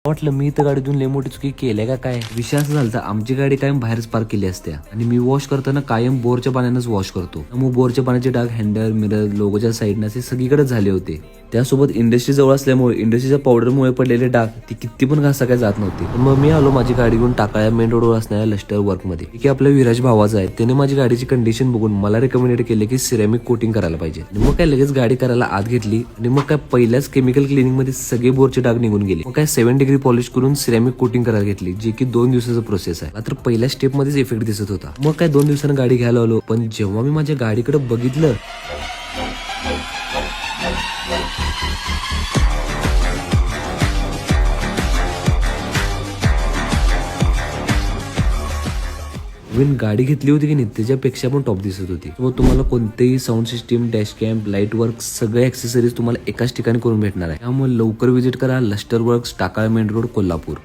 वाटलं मी तर गाडीतून लय मोठी चुकी केल्या का काय. विषय असं झाला, आमची गाडी कायम बाहेरच पार्क केली असत्या आणि मी वॉश करताना कायम बोरच्या पाण्यानंच वॉश करतो. मग बोरच्या पाण्याचे डाग हँडल मिरर लोगोच्या साईडनं असे सगळीकडे झाले होते. त्यासोबत इंडस्ट्री जवळ असल्यामुळे इंडस्ट्रीच्या पावडरमुळे पडलेले डाग ती किती पण घासा काय जात नव्हते. मग मी आलो माझी गाडी घेऊन टाकाळ्या मेन रोडवर असणाऱ्या लष्टर वर्क मध्ये, की आपल्या विराज भावाचा आहे. त्याने माझी गाडीची कंडिशन बघून मला रेकमेंड केले की सिरॅमिक कोटिंग करायला पाहिजे. मग काय लगेच गाडी करायला आत घेतली आणि मग काय पहिल्याच केमिकल क्लिनिंग मध्ये सगळे बोरचे डाग निघून गेले. मग काय 7 डिग्री पॉलिश करून सिरॅमिक कोटिंग करायला घेतली, जे की 2 दिवसाचा प्रोसेस आहे. मात्र पहिल्या स्टेप मध्येच इफेक्ट दिसत होता. मग काय 2 दिवसांनी गाडी घ्यायला आलो, पण जेव्हा मी माझ्या गाडीकडे बघितलं गाडी घेतली होती की नाही त्याच्यापेक्षा पण टॉप दिसत होती. मग तुम्हाला कोणतेही sound system, dash camp, light work सगळे ऍक्सेसरीज तुम्हाला एकाच ठिकाणी करून भेटणार आहे. त्यामुळे लवकर व्हिजिट करा लष्टर works, Takal main road, Kolhapur.